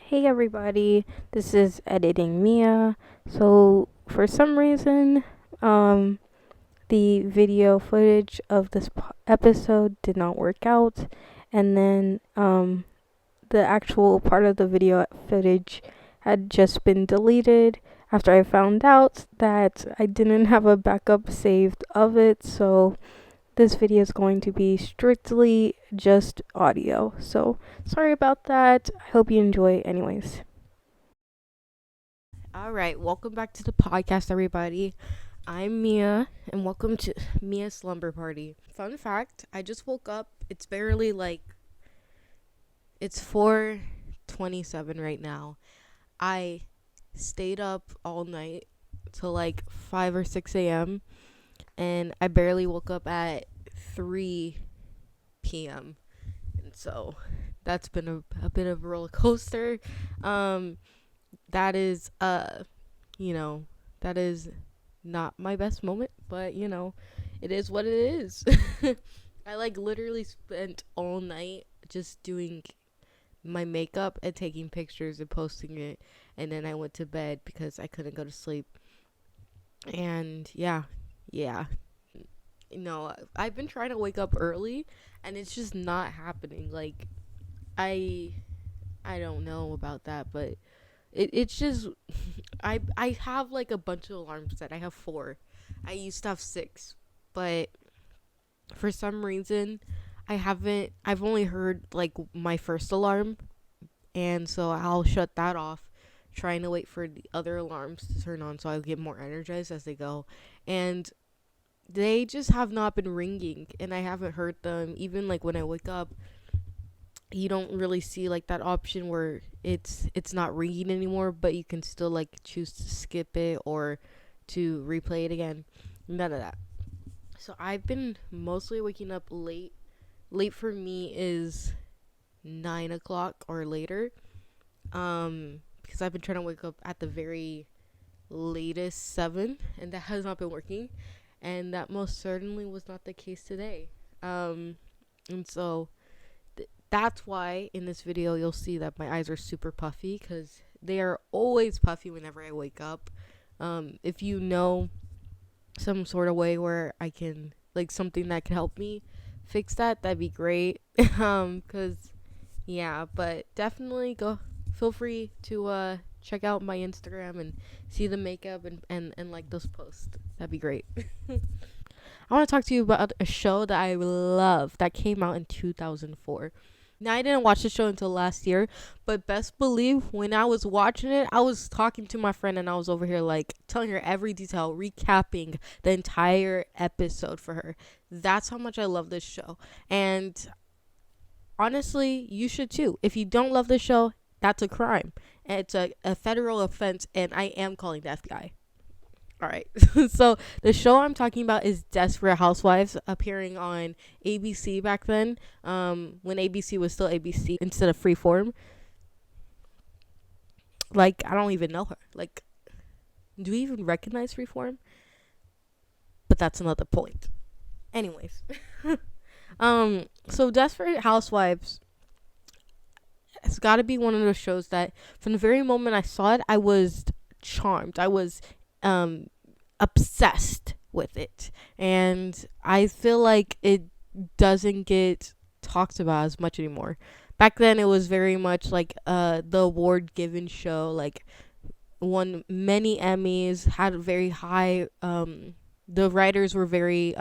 Hey everybody, this is Editing Mia. So, for some reason, the video footage of this episode did not work out, and then, the actual part of the video footage had just been deleted after I found out that I didn't have a backup saved of it, so this video is going to be strictly just audio. So, sorry about that. I hope you enjoy anyways. All right, welcome back to the podcast, everybody. I'm Mia, and welcome to Mia's Slumber Party. Fun fact, I just woke up. It's barely it's 4:27 right now. I stayed up all night till 5 or 6 a.m., and I barely woke up at 3 p.m. And so that's been a bit of a roller coaster. That is that is not my best moment, but it is what it is. I literally spent all night just doing my makeup and taking pictures and posting it, and then I went to bed because I couldn't go to sleep. And yeah. I've been trying to wake up early and it's just not happening. I I don't know about that, but it's just I have a bunch of alarms set. I have 4. I used to have 6, but for some reason I've only heard my first alarm, and so I'll shut that off, trying to wait for the other alarms to turn on so I'll get more energized as they go. And they just have not been ringing, and I haven't heard them. Even when I wake up, you don't really see that option where it's not ringing anymore, but you can still choose to skip it or to replay it again. None of that. So I've been mostly waking up late. Late for me is 9 o'clock or later, because I've been trying to wake up at the very latest 7, and that has not been working, and that most certainly was not the case today. And so that's why in this video you'll see that my eyes are super puffy, because they are always puffy whenever I wake up. If you know some sort of way where I can something that can help me fix that, that'd be great. Because yeah, but definitely go feel free to check out my Instagram and see the makeup and like those posts. That'd be great. I want to talk to you about a show that I love that came out in 2004. Now, I didn't watch the show until last year, but best believe when I was watching it, I was talking to my friend and I was over here telling her every detail, recapping the entire episode for her. That's how much I love this show. And honestly, you should too. If you don't love this show, that's a crime. And it's a federal offense, and I am calling the FBI. All right. So the show I'm talking about is Desperate Housewives, appearing on ABC back then, when ABC was still ABC instead of Freeform. I don't even know her. Do we even recognize Freeform? But that's another point. Anyways. So Desperate Housewives has got to be one of those shows that from the very moment I saw it, I was charmed. I was obsessed with it, and I feel like it doesn't get talked about as much anymore. Back then it was very much the award given show, won many Emmys, had very high the writers were very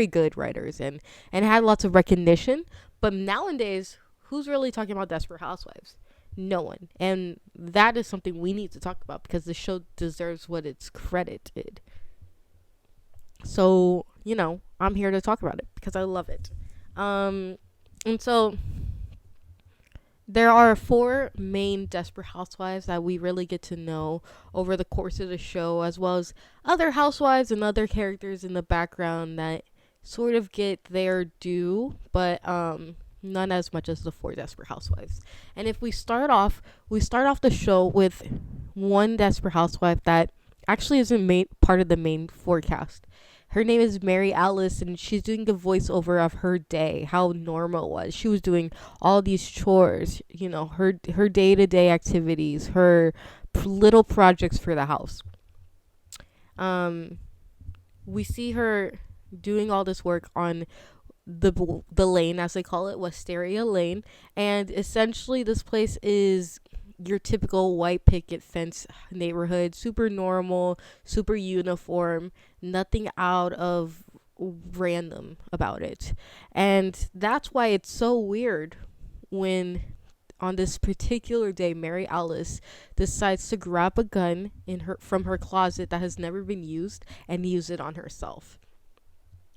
good writers, and had lots of recognition. But nowadays, who's really talking about Desperate Housewives? No one. And that is something we need to talk about, because the show deserves what it's credited. So, I'm here to talk about it because I love it. And so there are 4 main Desperate Housewives that we really get to know over the course of the show, as well as other housewives and other characters in the background that sort of get their due, but none as much as the 4 Desperate Housewives. And if we start off the show with one Desperate Housewife that actually isn't part of the main forecast, Her name is Mary Alice, and she's doing the voiceover of her day, how normal it was. She was doing all these chores, her day-to-day activities, her little projects for the house. We see her doing all this work on the lane, as they call it, Wisteria Lane, and essentially this place is your typical white picket fence neighborhood, super normal, super uniform, nothing out of random about it. And that's why it's so weird when on this particular day Mary Alice decides to grab a gun in her from her closet that has never been used and use it on herself.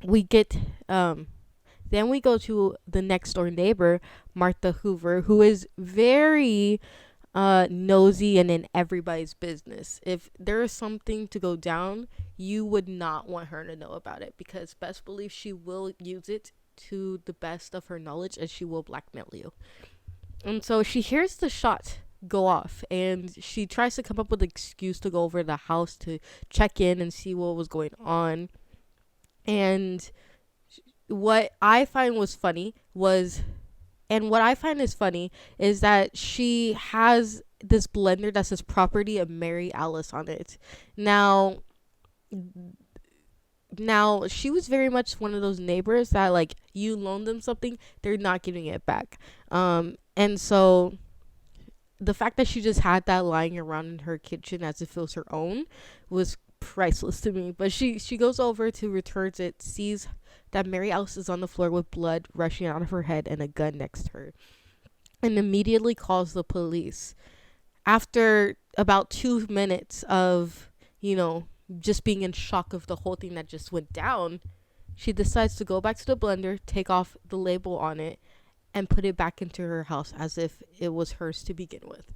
We get then we go to the next door neighbor, Martha Hoover, who is very nosy and in everybody's business. If there is something to go down, you would not want her to know about it, because best believe she will use it to the best of her knowledge, and she will blackmail you. And so she hears the shot go off, and she tries to come up with an excuse to go over to the house to check in and see what was going on. And what I find was funny was, and what I find is funny is that she has this blender that says property of Mary Alice on it. Now she was very much one of those neighbors that, like, you loan them something, they're not giving it back. And so the fact that she just had that lying around in her kitchen as if it was her own was priceless to me. But she goes over to returns it, sees that Mary Alice is on the floor with blood rushing out of her head and a gun next to her, and immediately calls the police. After about 2 minutes of, just being in shock of the whole thing that just went down, she decides to go back to the blender, take off the label on it, and put it back into her house as if it was hers to begin with.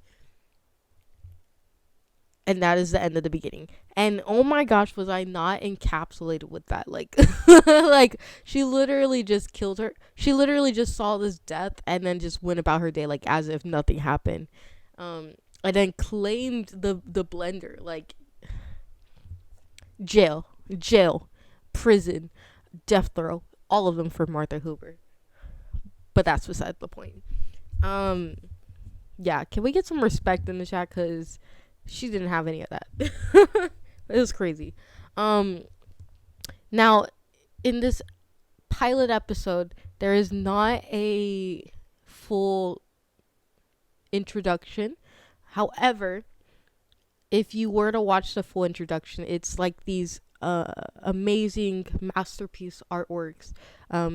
And that is the end of the beginning. And oh my gosh, was I not encapsulated with that? Like, like, she literally just killed her. She literally just saw this death and then just went about her day like as if nothing happened. And then claimed the blender. Like, jail, prison, death row, all of them for Martha Hoover. But that's beside the point. Yeah, can we get some respect in the chat? Because she didn't have any of that. It was crazy. Now, in this pilot episode, there is not a full introduction. However, if you were to watch the full introduction, it's like these amazing masterpiece artworks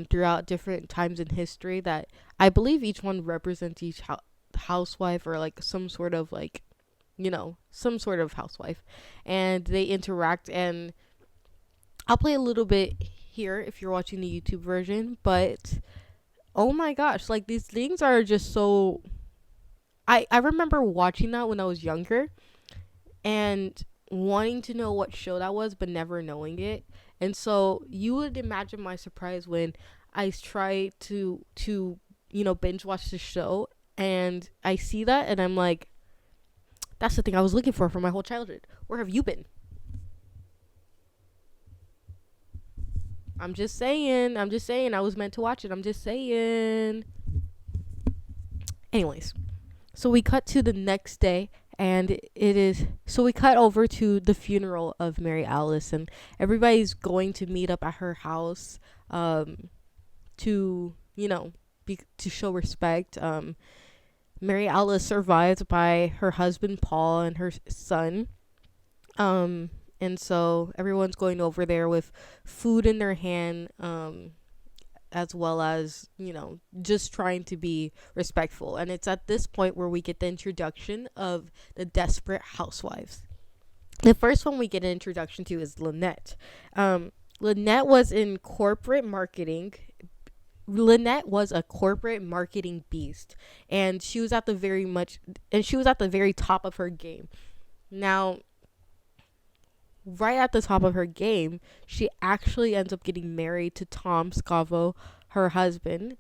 throughout different times in history that I believe each one represents each housewife, or like some sort of like, some sort of housewife, and they interact. And I'll play a little bit here if you're watching the YouTube version, but oh my gosh, like, these things are just so, I remember watching that when I was younger and wanting to know what show that was but never knowing it. And so you would imagine my surprise when I try to binge watch the show and I see that and I'm like, that's the thing I was looking for my whole childhood. Where have you been? I'm just saying. I was meant to watch it. I'm just saying. Anyways, so we cut to the next day, and we cut over to the funeral of Mary Alice, and everybody's going to meet up at her house to show respect. Mary Alice survived by her husband Paul and her son. And so everyone's going over there with food in their hand, as well as, just trying to be respectful. And it's at this point where we get the introduction of the Desperate Housewives. The first one we get an introduction to is Lynette. Lynette was in corporate marketing. Lynette was a corporate marketing beast, and she was at the very top of her game. Now, right at the top of her game, she actually ends up getting married to Tom Scavo, her husband.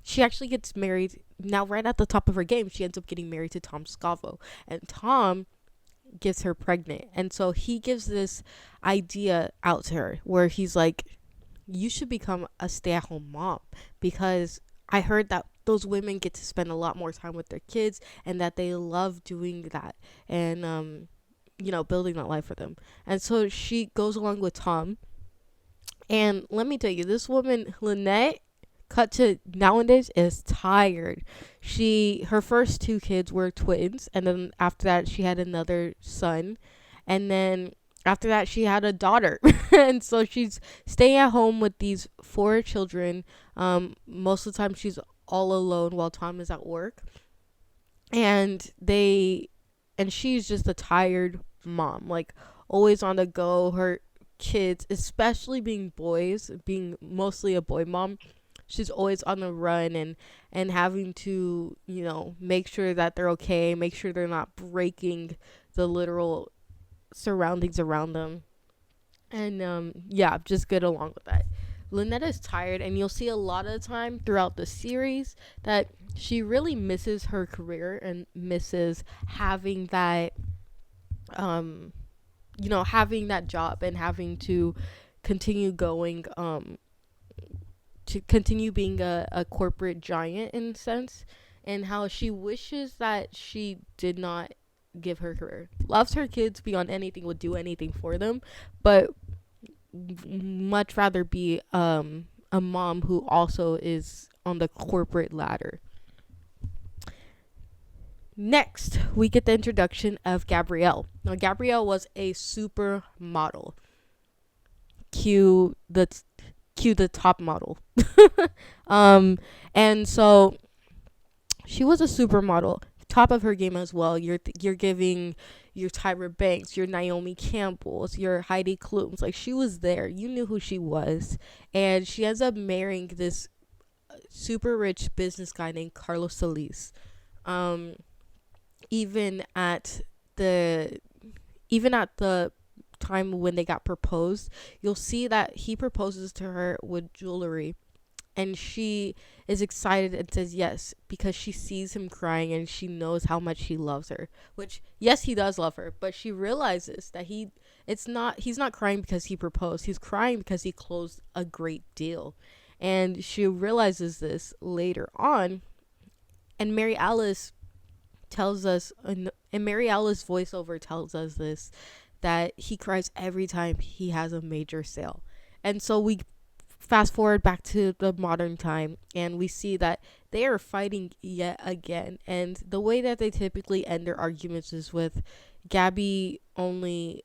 She actually gets married now right at the top of her game. She ends up getting married to Tom Scavo, and Tom gets her pregnant. And so he gives this idea out to her where he's like, you should become a stay-at-home mom, because I heard that those women get to spend a lot more time with their kids and that they love doing that, and building that life for them. And so she goes along with Tom. And let me tell you, this woman, Lynette, cut to nowadays, is tired. Her first two kids were twins, and then after that she had another son, and then after that she had a daughter. And so she's staying at home with these four children. Most of the time she's all alone while Tom is at work, and she's just a tired mom, like always on the go. Her kids, especially being boys, being mostly a boy mom, she's always on the run, and having to make sure that they're okay, make sure they're not breaking the literal surroundings around them, and just get along with that. Lynette is tired, and you'll see a lot of the time throughout the series that she really misses her career and misses having that having that job and having to continue going, to continue being a corporate giant in a sense, and how she wishes that she did not give her career. Loves her kids beyond anything, would do anything for them, but much rather be a mom who also is on the corporate ladder. Next, we get the introduction of Gabrielle. Now, Gabrielle was a supermodel. Cue the top model. And so she was a supermodel, top of her game as well. You're giving your Tyra Banks, your Naomi Campbell's, your Heidi Klum's. Like, she was there. You knew who she was. And she ends up marrying this super rich business guy named Carlos Solis. Even at the time when they got proposed, you'll see that he proposes to her with jewelry, and she is excited and says yes because she sees him crying and she knows how much he loves her. Which, yes, he does love her, but she realizes that he's not crying because he proposed. He's crying because he closed a great deal, and she realizes this later on. And Mary Alice tells us, and Mary Alice voiceover tells us this, that he cries every time he has a major sale. And so we fast forward back to the modern time, and we see that they are fighting yet again. And the way that they typically end their arguments is with Gabby only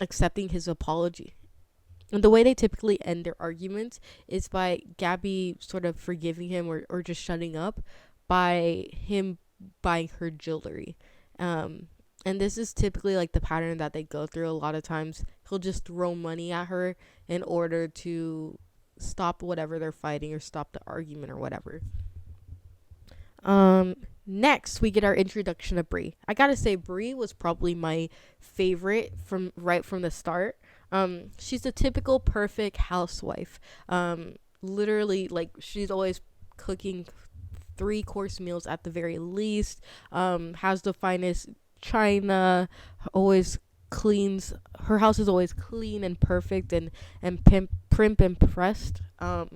accepting his apology. And the way they typically end their arguments is by Gabby sort of forgiving him, or just shutting up, by him buying her jewelry. And this is typically like the pattern that they go through. A lot of times he'll just throw money at her in order to stop whatever they're fighting, or stop the argument, or whatever. Next, we get our introduction of Bree. I gotta say, Bree was probably my favorite from the start. She's a typical perfect housewife. Literally, like, she's always cooking 3-course meals at the very least. Has the finest china, always cleans. Her house is always clean and perfect and prim and pressed. And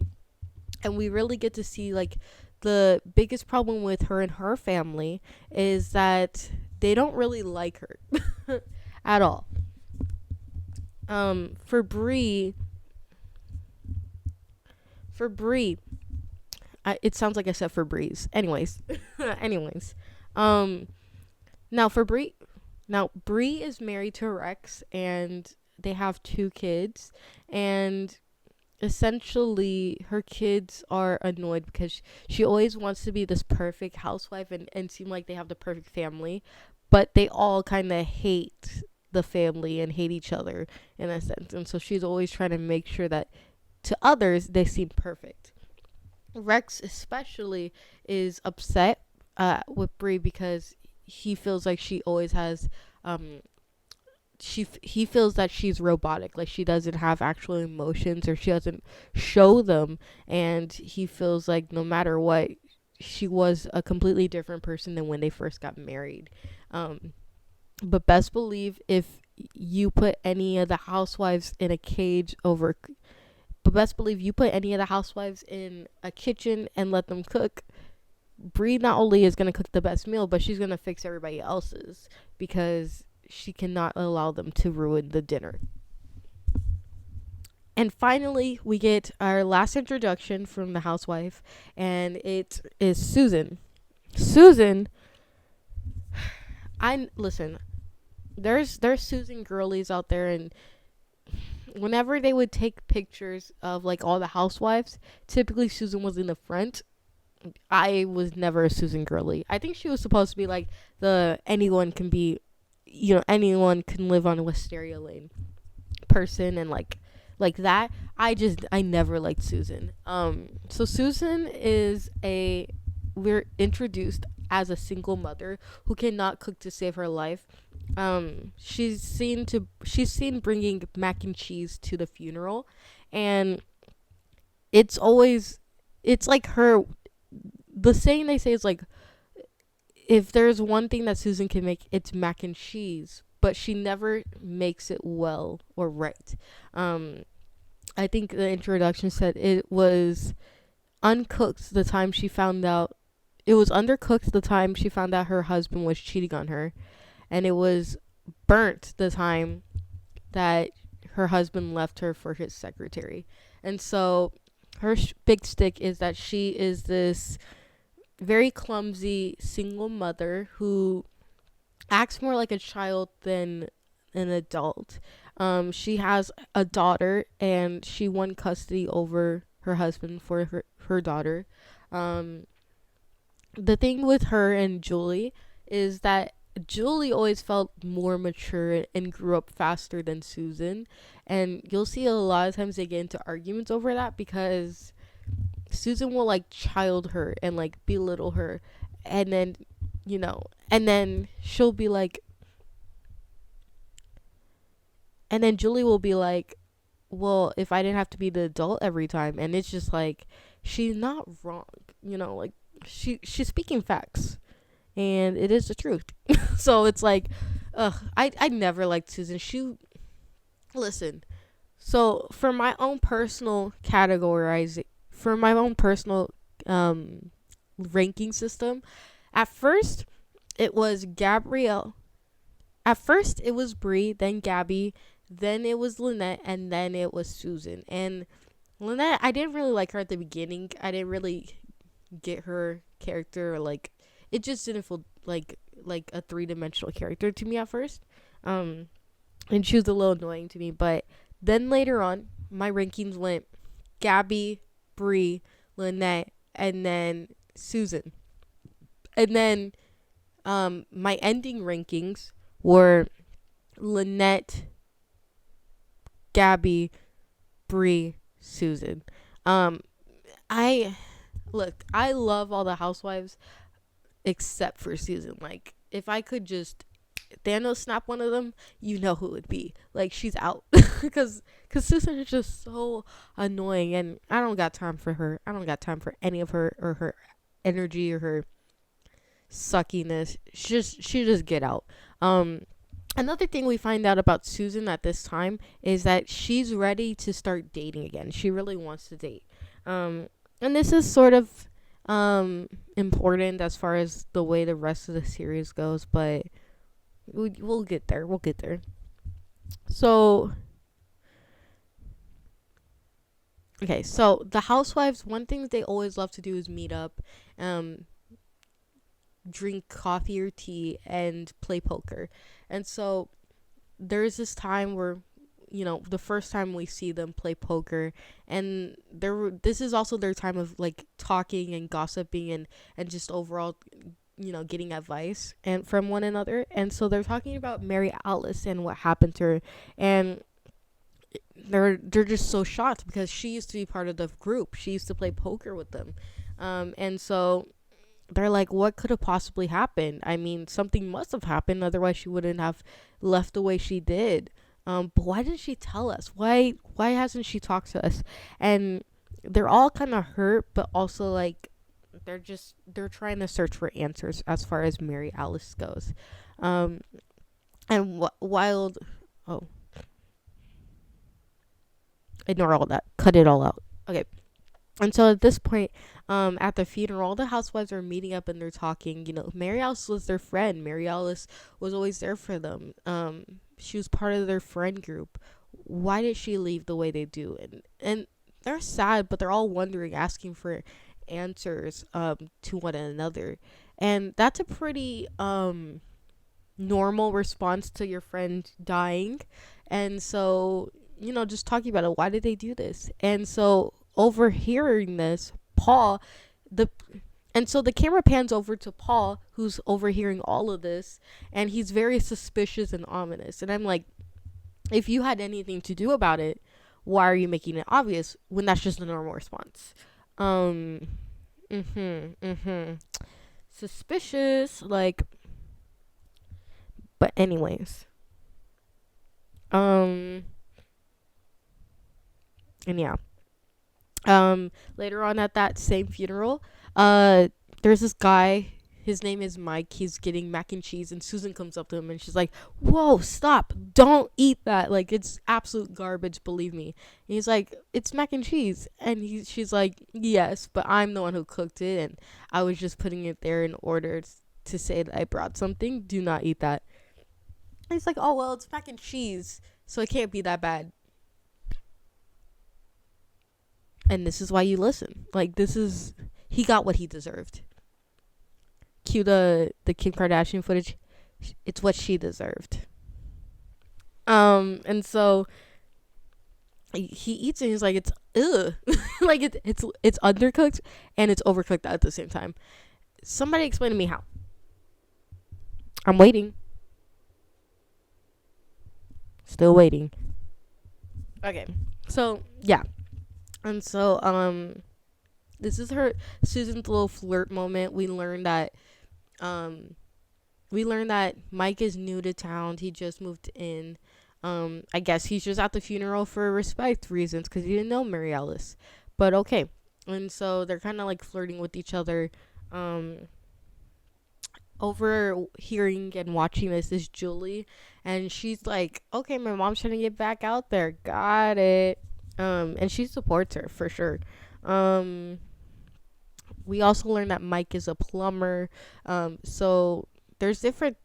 we really get to see, like, the biggest problem with her and her family is that they don't really like her at all. For Bree, it sounds like I said for Breeze. Anyways. Now Bree is married to Rex, and they have 2 kids, and essentially her kids are annoyed because she always wants to be this perfect housewife and seem like they have the perfect family, but they all kind of hate the family and hate each other in a sense. And so she's always trying to make sure that to others they seem perfect. Rex especially is upset with Bree because he feels like she always has he feels that she's robotic, like she doesn't have actual emotions, or she doesn't show them, and he feels like no matter what, she was a completely different person than when they first got married. But best believe if you put any of the housewives in a cage over but best believe you put any of the housewives in a kitchen and let them cook, Bree not only is going to cook the best meal, but she's going to fix everybody else's because she cannot allow them to ruin the dinner. And finally, we get our last introduction from the housewife, and it is Susan. Susan, I listen. There's Susan girlies out there, and whenever they would take pictures of like all the housewives, typically Susan was in the front. I was never a Susan girly. I think she was supposed to be like the anyone can be, anyone can live on a Wisteria Lane person, and like that. I never liked Susan. So Susan is a we're introduced as a single mother who cannot cook to save her life. She's seen bringing mac and cheese to the funeral, and it's always it's like her. The saying they say is like, if there's one thing that Susan can make, it's mac and cheese, but she never makes it well or right. Um, I think the introduction said it was uncooked the time she found out. It was undercooked the time she found out her husband was cheating on her, and it was burnt the time that her husband left her for his secretary. And so her big stick is that she is this very clumsy single mother who acts more like a child than an adult. She has a daughter, and she won custody over her husband for her daughter. Um, the thing with her and Julie is that Julie always felt more mature and grew up faster than Susan. And you'll see a lot of times they get into arguments over that because Susan will like child her and like belittle her, and then and then she'll be like, and then Julie will be like, well, if I didn't have to be the adult every time, and it's just like she's not wrong, like she's speaking facts, and it is the truth. So it's like, I never liked Susan. She listen. So for my own personal ranking system, at first it was Gabrielle. At first it was Brie, then Gabby, then it was Lynette, and then it was Susan. And Lynette, I didn't really like her at the beginning. I didn't really get her character, or like it just didn't feel like a three-dimensional character to me at first. And she was a little annoying to me, but then later on my rankings went Gabby, Brie, Lynette, and then Susan. And then my ending rankings were Lynette, Gabby, Brie, Susan. Um, I I love all the housewives except for Susan. Like, if I could just Thanos snap one of them, you know who it would be. Like, she's out because Susan is just so annoying, and I don't got time for her. I don't got time for any of her or her energy or her suckiness. She just get out. Another thing we find out about Susan at this time is that she's ready to start dating again. She really wants to date. And this is sort of important as far as the way the rest of the series goes, but we'll get there. We'll get there. So, okay, so the housewives, one thing they always love to do is meet up, um, drink coffee or tea, and play poker. And so there's this time where, the first time we see them play poker, and this is also their time of like talking and gossiping and just overall, getting advice and from one another. And so they're talking about Mary Alice and what happened to her, and they're just so shocked because she used to be part of the group. She used to play poker with them. And so they're like, what could have possibly happened? I mean, something must have happened, otherwise she wouldn't have left the way she did. But why didn't she tell us? Why hasn't she talked to us? And they're all kind of hurt, but also like they're trying to search for answers as far as Mary Alice goes. Um, And wild. Oh, ignore all that. Cut it all out. Okay. And so at this point, at the funeral, all the housewives are meeting up and they're talking. You know, Mary Alice was their friend. Mary Alice was always there for them. She was part of their friend group. Why did she leave the way they do? And they're sad, but they're all wondering, asking for answers to one another. And that's a pretty normal response to your friend dying. And so, you know, just talking about it, why did they do this? And so overhearing this, Paul, the and so the camera pans over to Paul, who's overhearing all of this, and he's very suspicious and ominous. And I'm like, if you had anything to do about it, why are you making it obvious when that's just a normal response? Um, suspicious, like, but anyways, um, and yeah, later on at that same funeral, uh there's this guy, his name is Mike. He's getting mac and cheese, and Susan comes up to him and she's like, whoa, stop, don't eat that, like it's absolute garbage, believe me. And he's like, it's mac and cheese. And she's like, yes, but I'm the one who cooked it, and I was just putting it there in order to say that I brought something. Do not eat that. And he's like, oh well, it's mac and cheese, so it can't be that bad. And this is why you listen. Like, this is, he got what he deserved. Cue the Kim Kardashian footage. It's what she deserved. And so he eats it and he's like, it's ugh. Like it's undercooked and it's overcooked at the same time. Somebody explain to me how. I'm waiting. Still waiting. Okay. So yeah. And so this is her Susan's little flirt moment. Um we learned that Mike is new to town. He just moved in. I guess he's just at the funeral for respect reasons because he didn't know Mary Alice. But okay. And so they're kind of like flirting with each other. Overhearing and watching this is Julie, and she's like, okay, my mom's trying to get back out there. Got it. And she supports her for sure. We also learned that Mike is a plumber. So there's different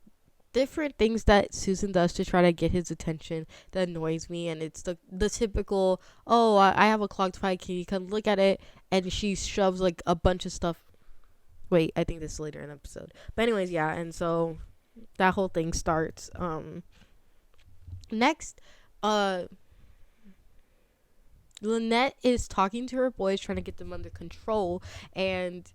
things that Susan does to try to get his attention that annoys me, and it's the typical, oh, I have a clogged pipe, can you come look at it? And she shoves like a bunch of stuff. Wait, I think this is later in the episode. But anyways, yeah, and so that whole thing starts. Next, Lynette is talking to her boys, trying to get them under control, and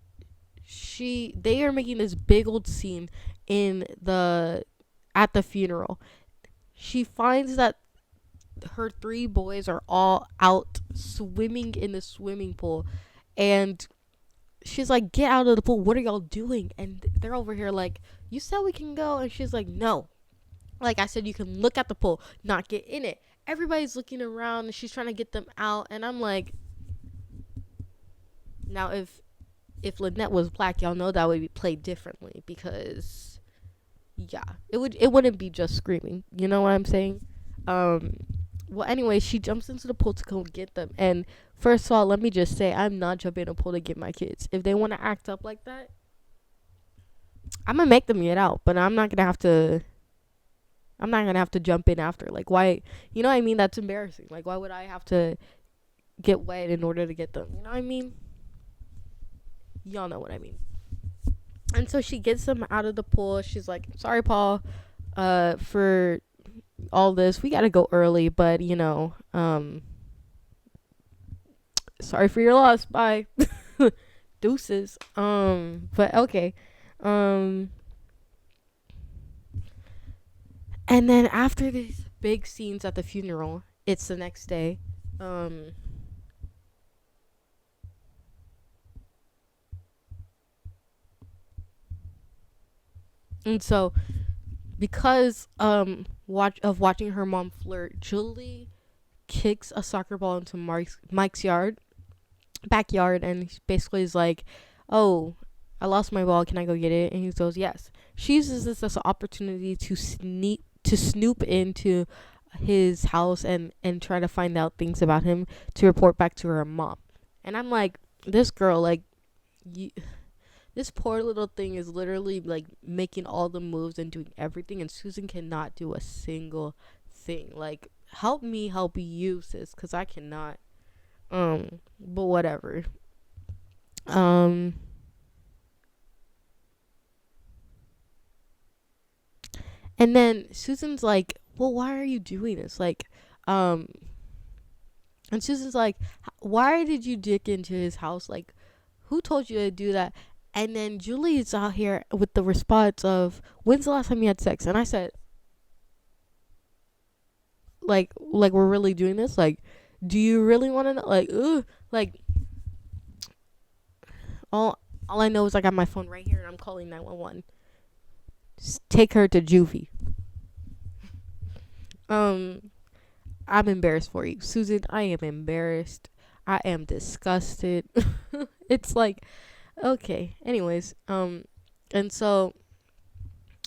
they are making this big old scene at the funeral. She finds that her three boys are all out swimming in the swimming pool, and she's like, get out of the pool, what are y'all doing? And they're over here like, you said we can go. And she's like, no, like I said, you can look at the pool, not get in it. Everybody's looking around and she's trying to get them out, and I'm like, now if Lynette was black, y'all know that would be played differently, because yeah, it wouldn't be just screaming, you know what I'm saying? Well, anyway, she jumps into the pool to go get them. And first of all, let me just say, I'm not jumping in a pool to get my kids. If they want to act up like that, I'm gonna make them get out, but I'm not gonna have to jump in after. Like, why? You know what I mean? That's embarrassing. Like, why would I have to get wet in order to get them? You know what I mean? Y'all know what I mean. And so she gets them out of the pool. She's like, sorry, Paul, for all this. We gotta go early, but you know, sorry for your loss. Bye. Deuces. But okay. And then after these big scenes at the funeral, it's the next day. And so because watching her mom flirt, Julie kicks a soccer ball into Mike's backyard, and he basically is like, oh, I lost my ball, can I go get it? And he goes, yes. She uses this as an opportunity to snoop into his house and try to find out things about him to report back to her mom. And I'm like, this girl, like, you, this poor little thing is literally like making all the moves and doing everything, and Susan cannot do a single thing. Like, help me help you, sis, because I cannot. But whatever. Um, and then Susan's like, well, why are you doing this? Like, um, and Susan's like, why did you dig into his house? Like, who told you to do that? And then Julie is out here with the response of, when's the last time you had sex? And I said, like we're really doing this? Like, do you really want to know? Like, ugh. Like, all I know is I got my phone right here and I'm calling 911. Just take her to juvie. Um, I'm embarrassed for you, Susan. I am embarrassed. I am disgusted. It's like, okay. Anyways, and so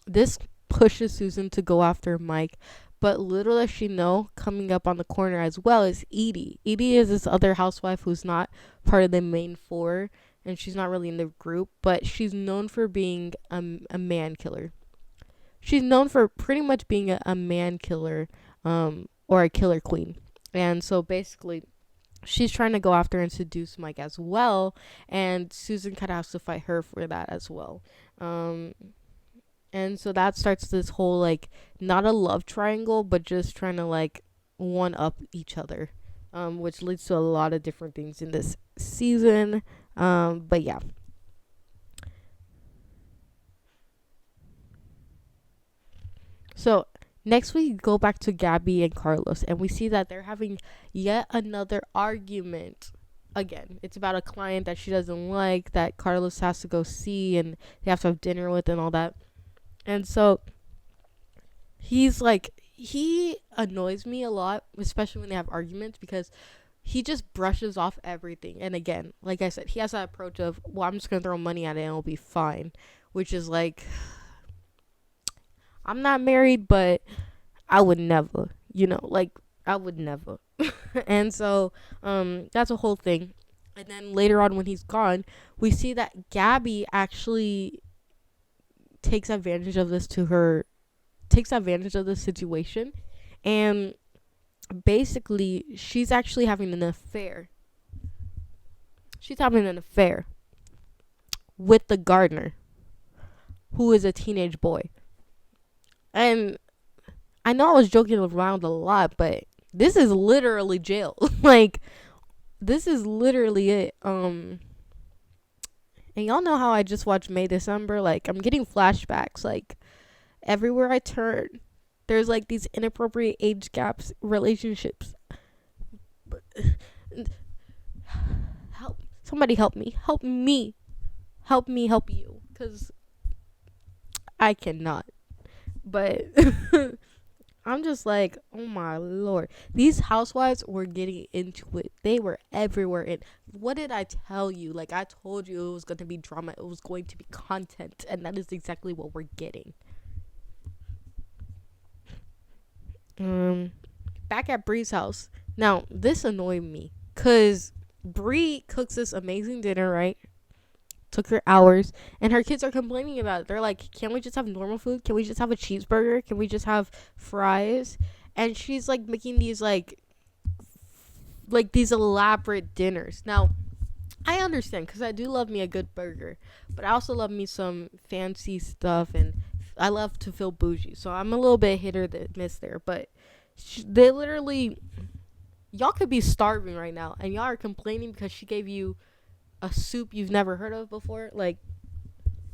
this pushes Susan to go after Mike. But little does she know, coming up on the corner as well is Edie. Edie is this other housewife who's not part of the main four, and she's not really in the group, but she's known for being a man killer. She's known for pretty much being a man killer, or a killer queen. And so basically, she's trying to go after and seduce Mike as well, and Susan kind of has to fight her for that as well. Um, and so that starts this whole, like, not a love triangle, but just trying to, like, one up each other, which leads to a lot of different things in this season. But yeah. So next we go back to Gabby and Carlos, and we see that they're having yet another argument. Again, it's about a client that she doesn't like, that Carlos has to go see and they have to have dinner with and all that. And so he annoys me a lot, especially when they have arguments, because he just brushes off everything. And again, like I said, he has that approach of, well, I'm just gonna throw money at it and it'll be fine, which is like, I'm not married, but I would never, like, I would never. And so that's a whole thing. And then later on, when he's gone, we see that Gabby actually takes advantage of this situation, and basically she's actually having an affair. She's having an affair with the gardener, who is a teenage boy. And I know I was joking around a lot, but this is literally jail. Like, this is literally it. And y'all know how I just watched May December. Like, I'm getting flashbacks. Like, everywhere I turn, there's like these inappropriate age gaps, relationships. But somebody help me, help you, because I cannot. But I'm just like, oh my lord, these housewives were getting into it. They were everywhere. And what did I tell you? Like, I told you it was going to be drama, it was going to be content, and that is exactly what we're getting. Back at Bree's house. Now, this annoyed me, because Bree cooks this amazing dinner, right? Took her hours, and her kids are complaining about it. They're like, can't we just have normal food? Can we just have a cheeseburger? Can we just have fries? And she's like making these like these elaborate dinners. Now, I understand, because I do love me a good burger, but I also love me some fancy stuff, and I love to feel bougie. So I'm a little bit hit or miss there, but they literally, y'all could be starving right now, and y'all are complaining because she gave you a soup you've never heard of before. Like,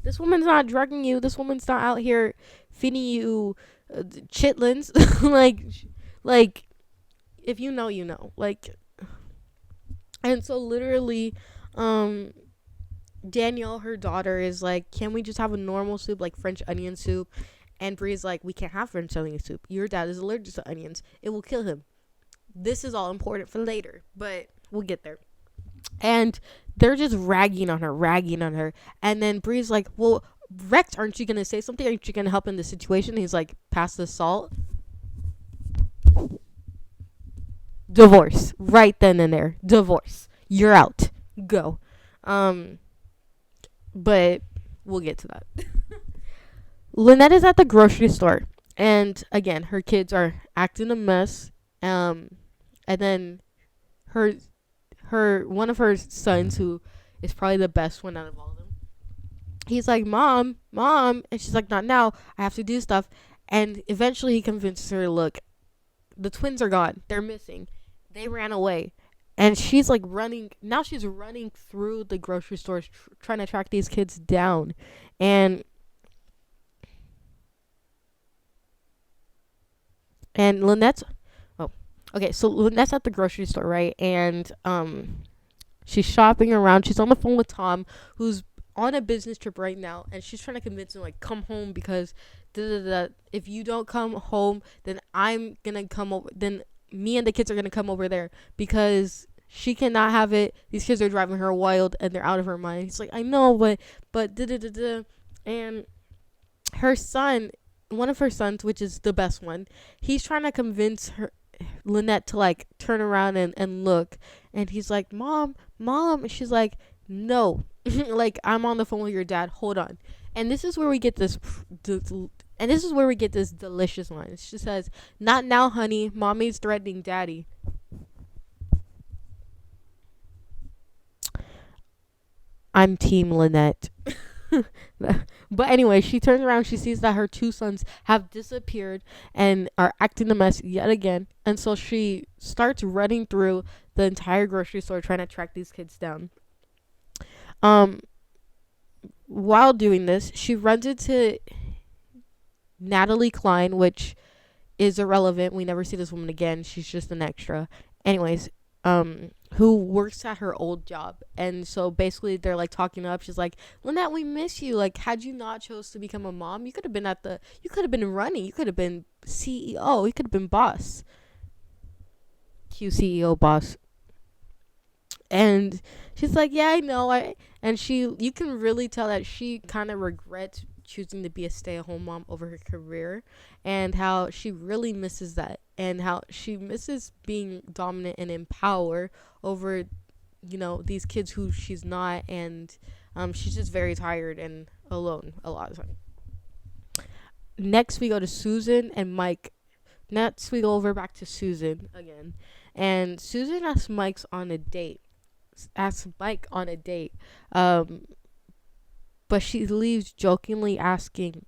this woman's not drugging you. This woman's not out here feeding you chitlins. like, if you know, you know. Like, and so literally, Danielle, her daughter, is like, can we just have a normal soup, like French onion soup? And Bree's like, we can't have French onion soup. Your dad is allergic to onions. It will kill him. This is all important for later, but we'll get there. And they're just ragging on her. And then Bree's like, well, Rex, aren't you gonna say something? Aren't you gonna help in the situation? He's like, pass the salt. Divorce. Right then and there. Divorce. You're out. Go. Um, but we'll get to that. Lynette is at the grocery store, and again, her kids are acting a mess. Um, and then her one of her sons, who is probably the best one out of all of them, he's like, mom, and she's like, not now, I have to do stuff. And eventually he convinces her, look, the twins are gone, they're missing, they ran away. And she's like running now, she's running through the grocery stores, trying to track these kids down. And and Lynette's, oh, okay, so Lynette's at the grocery store, right? And she's shopping around. She's on the phone with Tom, who's on a business trip right now, and she's trying to convince him, like, come home, because if you don't come home, then I'm gonna come over. Then me and the kids are gonna come over there, because she cannot have it. These kids are driving her wild, and they're out of her mind. He's like, I know, but da da da da. And her son, one of her sons, which is the best one, he's trying to convince her, Lynette, to like turn around and look. And he's like, mom. And she's like, no. Like, I'm on the phone with your dad, hold on. And this is where we get this delicious line. She says, not now, honey, mommy's threatening daddy. I'm team Lynette. But anyway, she turns around, she sees that her two sons have disappeared and are acting a mess yet again. And so she starts running through the entire grocery store trying to track these kids down. Um, while doing this, she runs into Natalie Klein, which is irrelevant. We never see this woman again. She's just an extra. Anyways, who works at her old job. And so basically they're like talking up. She's like, Lynette, we miss you. Like, had you not chose to become a mom, you could have been running. You could have been CEO. You could have been boss. Q CEO boss. And she's like, yeah, I know. You can really tell that she kind of regrets choosing to be a stay-at-home mom over her career, and how she really misses that, and how she misses being dominant and in power over, these kids who she's not. And she's just very tired and alone a lot of the time. Next we go to Susan and Mike. Next we go over back to Susan again, and Susan asks Mike on a date. But she leaves jokingly asking,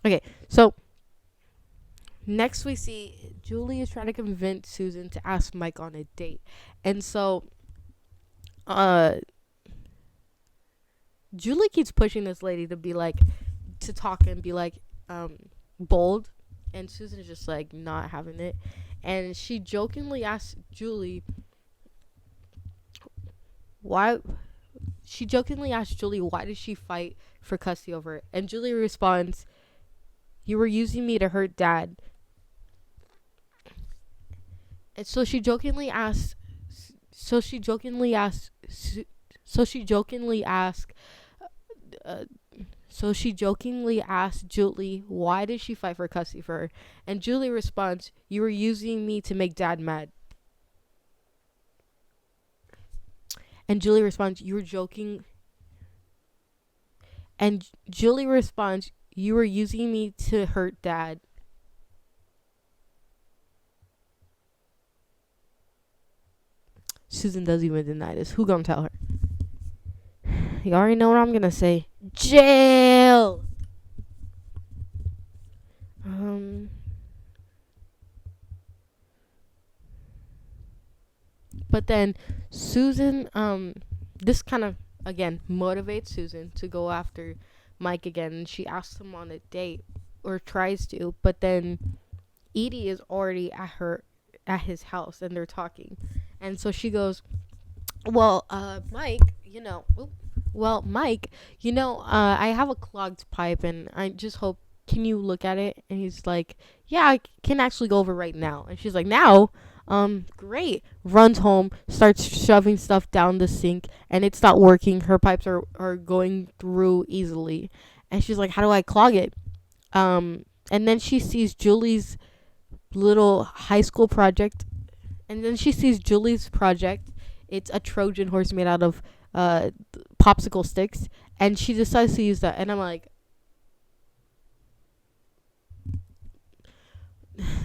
okay, so next we see Julie is trying to convince Susan to ask Mike on a date. And so Julie keeps pushing this lady to be like, to talk and be like, bold. And Susan is just like not having it. And she jokingly asks Julie why did she fight for custody over it. And Julie responds, you were using me to hurt dad. And so she jokingly asked Julie, why did she fight for custody for her? And Julie responds, you were using me to make dad mad. And Julie responds, you were joking. And Julie responds, you were using me to hurt dad. Susan doesn't even deny this. Who gonna tell her? You already know what I'm gonna say. Jail. But then Susan, this kind of again motivates Susan to go after Mike again, and she asks him on a date, or tries to. But then Edie is already at his house, and they're talking, and so she goes, well, Mike, I have a clogged pipe, and I just hope can you look at it? And he's like, yeah, I can actually go over right now. And she's like, now? Great. Runs home, starts shoving stuff down the sink, and it's not working. Her pipes are going through easily. And she's like, how do I clog it? And then she sees Julie's little high school project. And then she sees Julie's project. It's a Trojan horse made out of uh, popsicle sticks. And she decides to use that. And I'm like,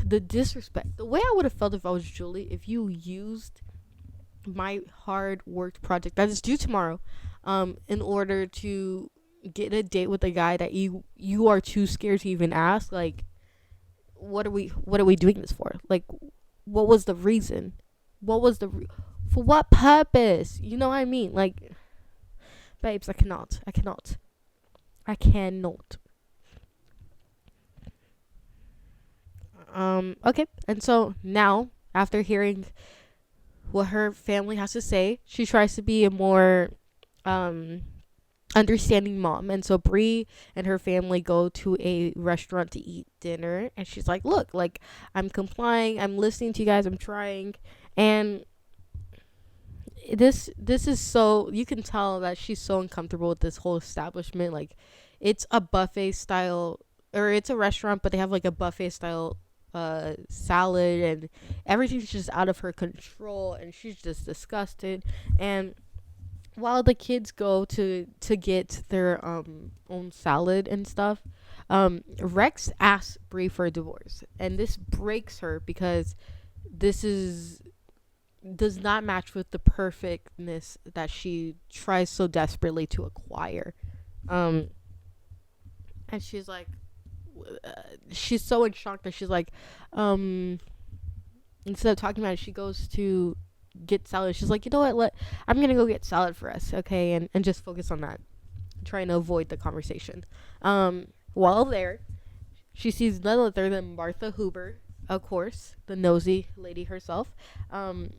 the disrespect. The way I would have felt if I was Julie, if you used my hard worked project that is due tomorrow, in order to get a date with a guy that you are too scared to even ask. Like, what are we doing this for? Like, what was the reason? What was for what purpose? You know what I mean? Like, babes, I cannot. Okay, and so now after hearing what her family has to say, she tries to be a more um understanding mom. And so Bree and her family go to a restaurant to eat dinner, and she's like, look, like, I'm complying, I'm listening to you guys, I'm trying. And this is so, you can tell that she's so uncomfortable with this whole establishment. Like, it's a buffet style, or it's a restaurant, but they have like a buffet style salad, and everything's just out of her control, and she's just disgusted. And while the kids go to get their own salad and stuff, Rex asks Bree for a divorce, and this breaks her because this is does not match with the perfectness that she tries so desperately to acquire. Um, and she's like, she's so in shock that she's like, um, instead of talking about it, she goes to get salad. She's like, you know what? I'm gonna go get salad for us, okay, and just focus on that, trying to avoid the conversation. While there, she sees none other than Martha Huber, of course, the nosy lady herself. Um,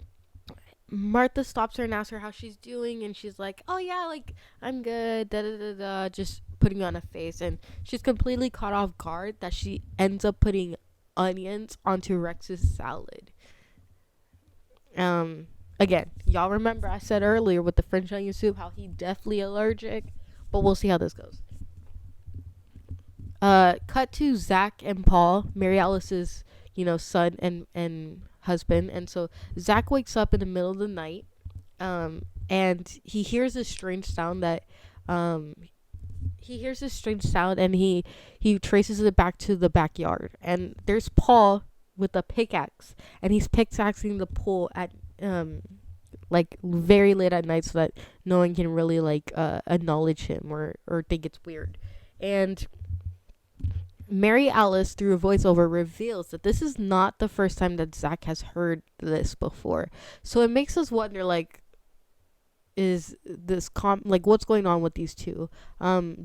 Martha stops her and asks her how she's doing, and she's like, "Oh yeah, like, I'm good." Da da da da, just putting on a face, and she's completely caught off guard that she ends up putting onions onto Rex's salad. Um, Again, y'all remember I said earlier with the French onion soup how he definitely allergic, but we'll see how this goes. Cut to Zach and Paul, Mary Alice's, son and husband. And so Zach wakes up in the middle of the night, and um, he hears this strange sound, and he traces it back to the backyard. And there's Paul with a pickaxe, and he's pickaxing the pool at like very late at night so that no one can really like acknowledge him or think it's weird. And Mary Alice, through a voiceover, reveals that this is not the first time that Zach has heard this before. So it makes us wonder, like, is this like, what's going on with these two?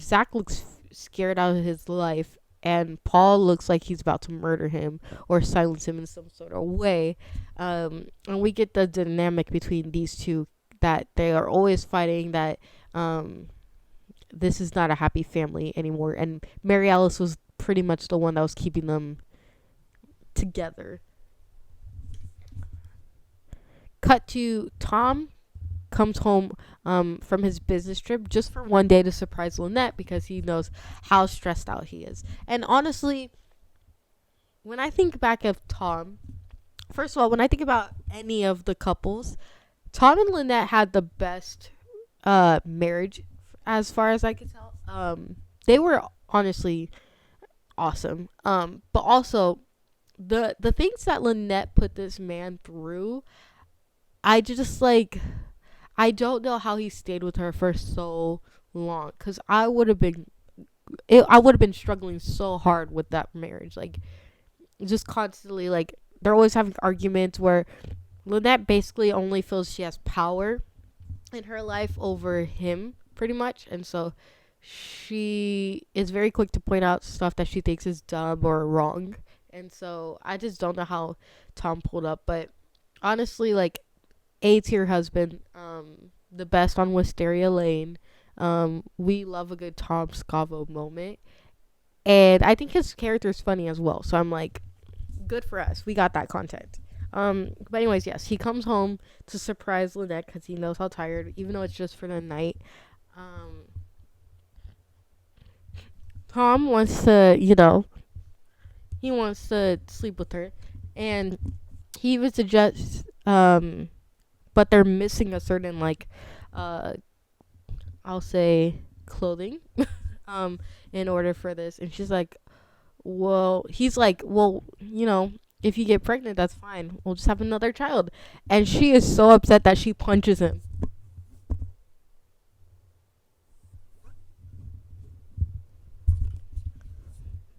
Zach looks scared out of his life, and Paul looks like he's about to murder him or silence him in some sort of way. And we get the dynamic between these two, that they are always fighting, that this is not a happy family anymore. And Mary Alice was pretty much the one that was keeping them together. Cut to Tom comes home from his business trip just for one day to surprise Lynette, because he knows how stressed out he is. And honestly, when I think back of Tom, first of all, when I think about any of the couples, Tom and Lynette had the best marriage as far as I could tell. They were honestly awesome. But also the things that Lynette put this man through, I just like, I don't know how he stayed with her for so long, because I would have been struggling so hard with that marriage. Like, just constantly, like, they're always having arguments where Lynette basically only feels she has power in her life over him, pretty much. And so she is very quick to point out stuff that she thinks is dumb or wrong. And so I just don't know how Tom pulled up. But honestly, like, A tier husband, the best on Wisteria Lane. We love a good Tom Scavo moment. And I think his character is funny as well. So I'm like, good for us. We got that content. But anyways, yes, he comes home to surprise Lynette because he knows how tired, even though it's just for the night. Um, Tom wants to, he wants to sleep with her, and he even suggests, but they're missing a certain uh, I'll say clothing, um, in order for this, and she's like, well, he's like, well, if you get pregnant, that's fine. We'll just have another child. And she is so upset that she punches him.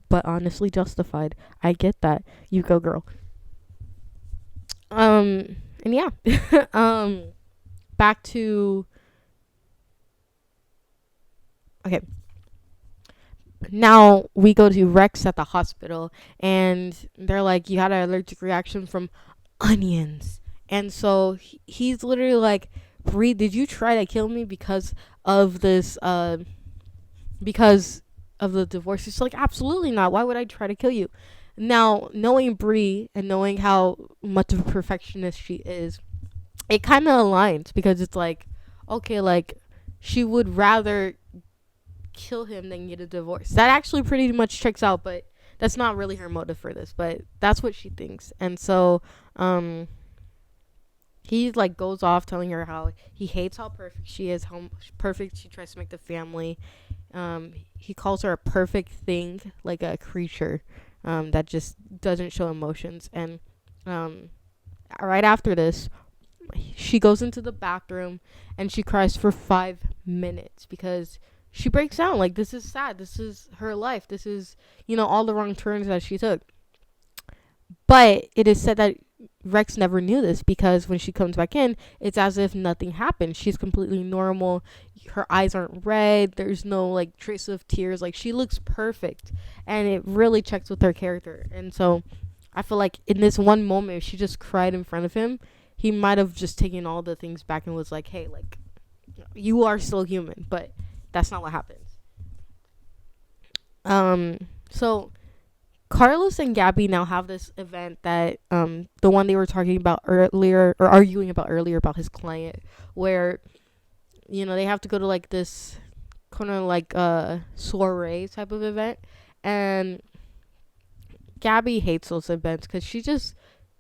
But honestly justified. I get that. You go, girl. And yeah. Back to, okay. Now we go to Rex at the hospital, and they're like, you had an allergic reaction from onions. And so he's literally like, Bree, did you try to kill me of this because of the divorce? She's like, absolutely not. Why would I try to kill you? Now, knowing Bree and knowing how much of a perfectionist she is, it kind of aligns, because it's like, okay, like, she would rather kill him than get a divorce. That actually pretty much checks out, but that's not really her motive for this, but that's what she thinks. And so he like goes off telling her how he hates how perfect she is, how perfect she tries to make the family. He calls her a perfect thing, like a creature that just doesn't show emotions. And right after this, she goes into the bathroom and she cries for 5 minutes because she breaks down. Like, this is sad. This is her life. This is, all the wrong turns that she took. But it is said that Rex never knew this, because when she comes back in, it's as if nothing happened. She's completely normal. Her eyes aren't red. There's no like trace of tears. Like, she looks perfect, and it really checks with her character. And so I feel like in this one moment, if she just cried in front of him, he might have just taken all the things back and was like, hey, like, you are still human. But that's not what happens. So Carlos and Gabby now have this event that the one they were talking about earlier, or arguing about earlier, about his client, where they have to go to like this kind of like soiree type of event. And Gabby hates those events because she just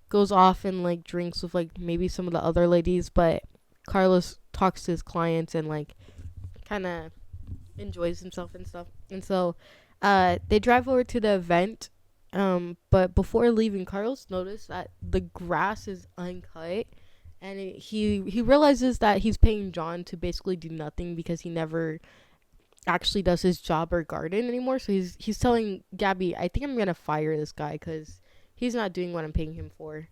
goes off and like drinks with like maybe some of the other ladies, but Carlos talks to his clients and like kind of enjoys himself and stuff. And so they drive over to the event, but before leaving, Carlos noticed that the grass is uncut, and he realizes that he's paying John to basically do nothing because he never actually does his job or garden anymore. So he's telling Gabby, I think I'm gonna fire this guy because he's not doing what I'm paying him for.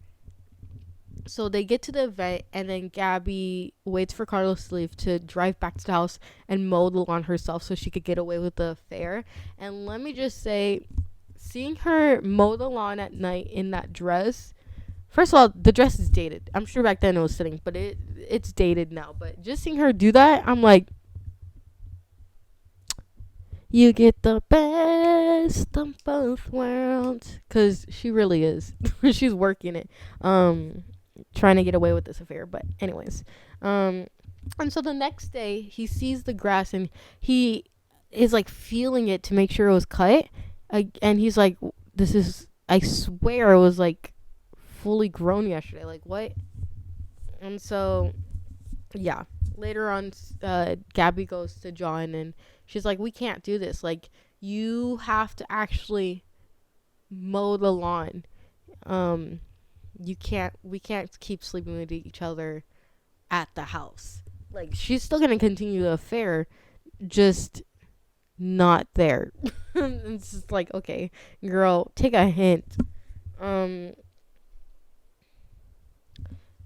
So they get to the event, and then Gabby waits for Carlos to leave to drive back to the house and mow the lawn herself so she could get away with the affair. And let me just say, seeing her mow the lawn at night in that dress, first of all, the dress is dated. I'm sure back then it was fitting, but it's dated now. But just seeing her do that, I'm like, you get the best of both worlds, because she really is. She's working it. Trying to get away with this affair. But anyways, and so the next day he sees the grass and he is like feeling it to make sure it was cut, and he's like, this is, I swear it was like fully grown yesterday, like what? And so yeah, later on, Gabby goes to John and she's like, we can't do this, like, you have to actually mow the lawn. We can't keep sleeping with each other at the house. Like, she's still gonna continue the affair, just not there. It's just like, okay, girl, take a hint.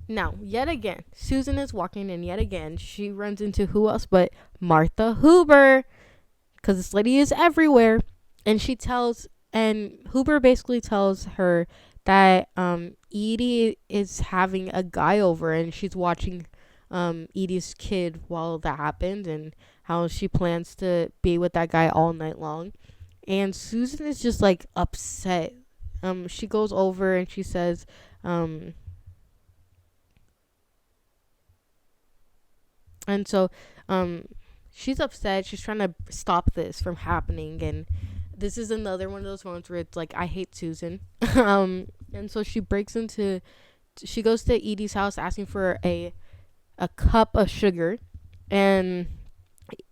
Now, yet again, Susan is walking, and yet again she runs into who else but Martha Huber, because this lady is everywhere. And Huber basically tells her that Edie is having a guy over, and she's watching Edie's kid while that happened, and how she plans to be with that guy all night long. and Susan is just like upset. She goes over and she says, um, and so, um, she's upset. She's trying to stop this from happening, and this is another one of those moments where it's like, I hate Susan. And so she goes to Edie's house asking for a cup of sugar, and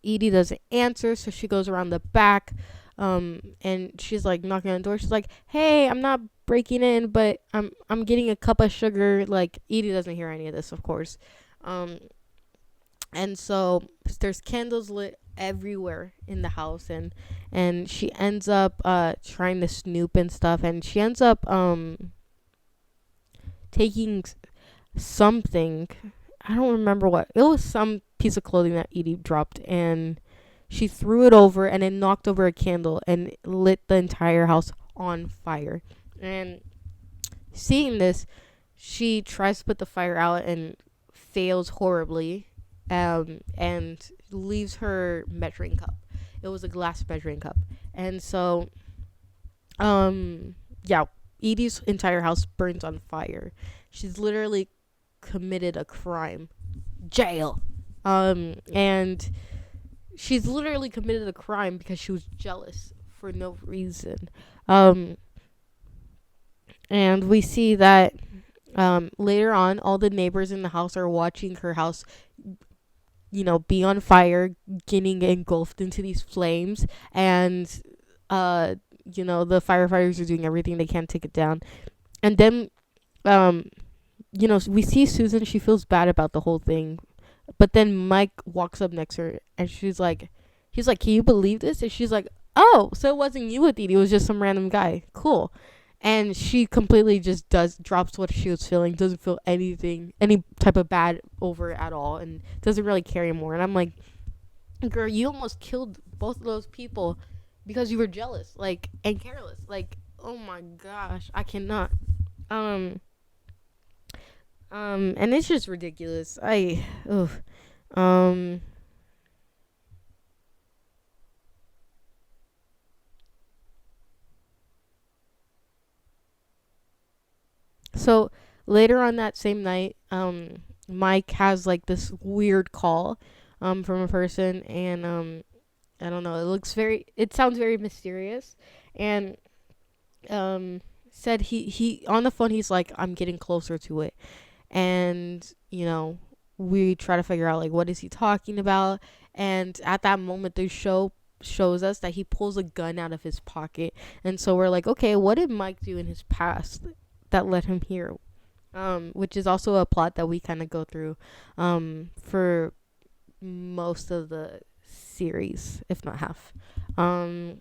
Edie doesn't answer, so she goes around the back, and she's like knocking on the door. She's like, "Hey, I'm not breaking in, but I'm getting a cup of sugar." Like, Edie doesn't hear any of this, of course, um, and so there's candles lit everywhere in the house, and she ends up trying to snoop and stuff, and she ends up taking something. I don't remember what. It was some piece of clothing that Edie dropped, and she threw it over and it knocked over a candle and lit the entire house on fire. And seeing this, she tries to put the fire out and fails horribly, and leaves her measuring cup. It was a glass measuring cup. And so, yeah, Edie's entire house burns on fire. She's literally committed a crime. Jail. And she's literally committed a crime because she was jealous for no reason. Um, and we see that later on, all the neighbors in the house are watching her house, be on fire, getting engulfed into these flames, and the firefighters are doing everything they can to take it down. And then, we see Susan. She feels bad about the whole thing, but then Mike walks up next to her, and he's like, "Can you believe this?" And she's like, "Oh, so it wasn't you with Edie. It was just some random guy. Cool." And she completely just drops what she was feeling, doesn't feel any type of bad over it at all, and doesn't really care anymore. And I'm like, girl, you almost killed both of those people because you were jealous, like, and careless. Like, oh my gosh, I cannot. And it's just ridiculous. Ugh. Um, so later on that same night, Mike has like this weird call, from a person, and I don't know. It sounds very mysterious, and said he on the phone. He's like, I'm getting closer to it, and we try to figure out like what is he talking about. And at that moment, the show shows us that he pulls a gun out of his pocket, and so we're like, okay, what did Mike do in his past that led him here? Which is also a plot that we kind of go through for most of the series, if not half. um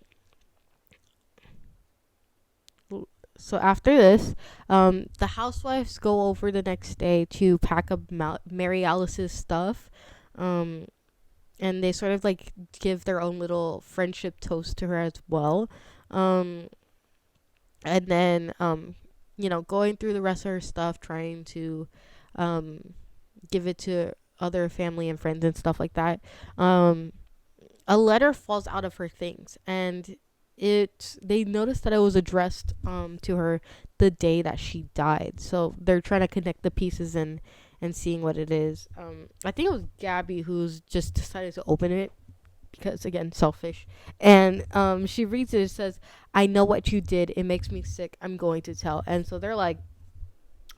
so after this, the housewives go over the next day to pack up Mary Alice's stuff, um and they sort of like give their own little friendship toast to her as well. um and then, going through the rest of her stuff, trying to um give it to other family and friends and stuff like that. um a letter falls out of her things, and they noticed that it was addressed to her the day that she died. So they're trying to connect the pieces and seeing what it is. I think it was Gabby who's just decided to open it because, again, selfish. And she reads it. It says, "I know what you did. It makes me sick. I'm going to tell." And so they're like,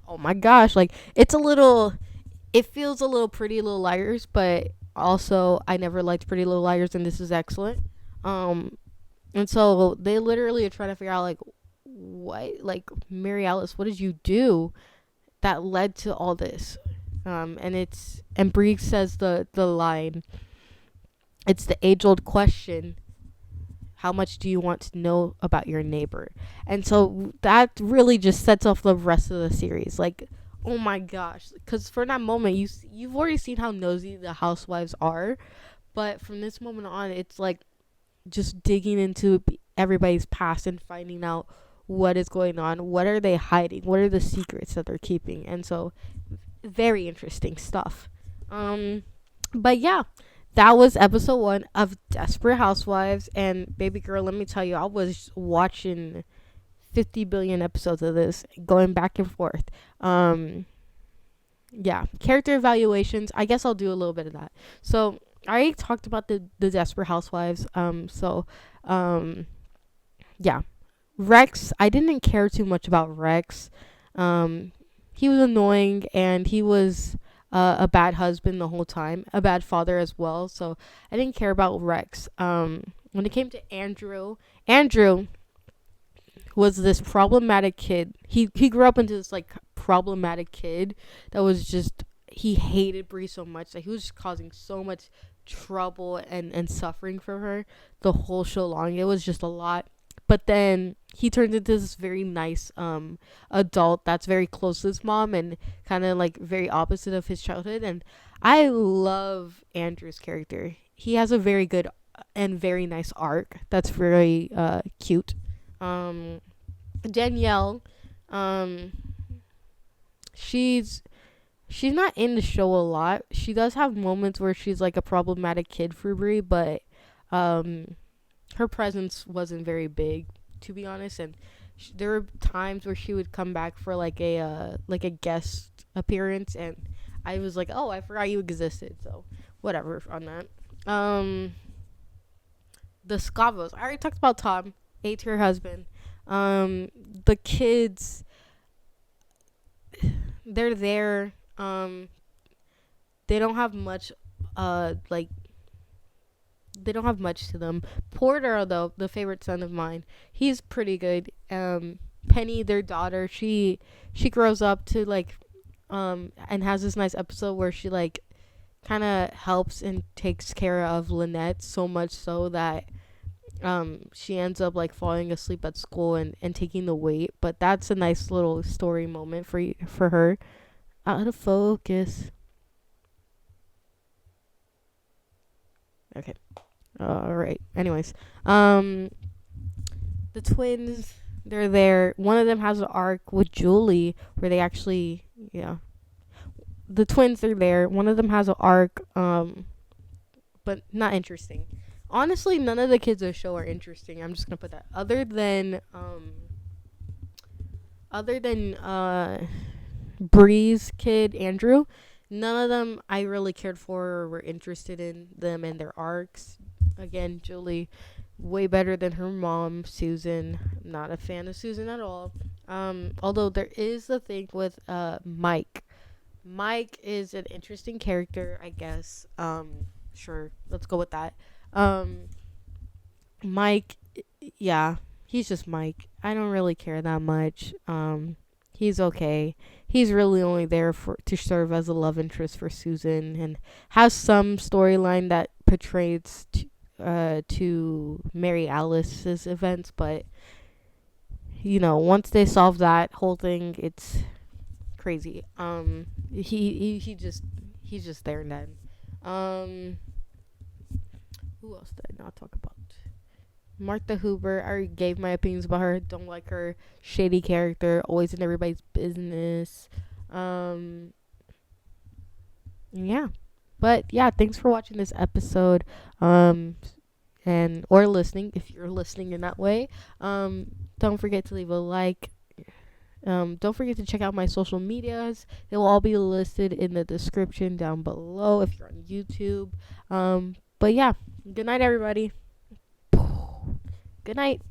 oh my gosh, like, it feels a little Pretty Little Liars, but also I never liked Pretty Little Liars, and this is excellent. Um, and so they literally are trying to figure out, like, what, like, Mary Alice, what did you do that led to all this? And Bree says the line, it's the age old question, how much do you want to know about your neighbor? And so that really just sets off the rest of the series. Like, oh my gosh, because for that moment, you've already seen how nosy the housewives are, but from this moment on, it's like just digging into everybody's past and finding out what is going on, what are they hiding, what are the secrets that they're keeping. And so very interesting stuff. But yeah, that was episode 1 of Desperate Housewives. And baby girl, let me tell you, I was watching 50 billion episodes of this, going back and forth. Um, yeah, character evaluations. I guess I'll do a little bit of that. So I already talked about the Desperate Housewives. Um, yeah, Rex. I didn't care too much about Rex. Um, he was annoying, and he was a bad husband the whole time, a bad father as well. So I didn't care about Rex. When it came to Andrew, Andrew was this problematic kid. He grew up into this like problematic kid that was just, he hated Bree so much that he was just causing so much trouble and suffering for her the whole show long. It was just a lot. But then he turned into this very nice adult that's very close to his mom and kind of like very opposite of his childhood. And I love Andrew's character. He has a very good and very nice arc that's very cute. um Danielle, um, she's she's not in the show a lot. She does have moments where she's like a problematic kid for Brie, but um, her presence wasn't very big, to be honest. And there were times where she would come back for like a guest appearance, and I was like, oh, I forgot you existed. So whatever on that. Um, the Scavos. I already talked about Tom, A to her husband. The kids, they're there. They don't have much. Like they don't have much to them. Porter, though, the favorite son of mine, he's pretty good. Penny, their daughter, she grows up to like, and has this nice episode where she like kind of helps and takes care of Lynette so much so that she ends up like falling asleep at school and taking the weight. But that's a nice little story moment for her. Out of focus. Okay. All right. Anyways, the twins, they're there. One of them has an arc with Julie where they actually, yeah, the twins are there. One of them has an arc, but not interesting. Honestly, none of the kids of the show are interesting. I'm just gonna put that. Other than Bree's kid Andrew, none of them I really cared for or were interested in them and their arcs. Again, Julie, way better than her mom, Susan. Not a fan of Susan at all. Although there is the thing with Mike. Mike is an interesting character, I guess. Sure, let's go with that. Um, Mike, yeah, he's just Mike. I don't really care that much. He's okay. He's really only there for to serve as a love interest for Susan and has some storyline that portrays to Mary Alice's events, but once they solve that whole thing, it's crazy. He's just there and then. Um, who else did I not talk about? Martha Hoover. I already gave my opinions about her. Don't like her. Shady character. Always in everybody's business. Um, yeah. But yeah, thanks for watching this episode. And or listening if you're listening in that way. Don't forget to leave a like. Don't forget to check out my social medias. They will all be listed in the description down below if you're on YouTube. But yeah, good night, everybody. Good night.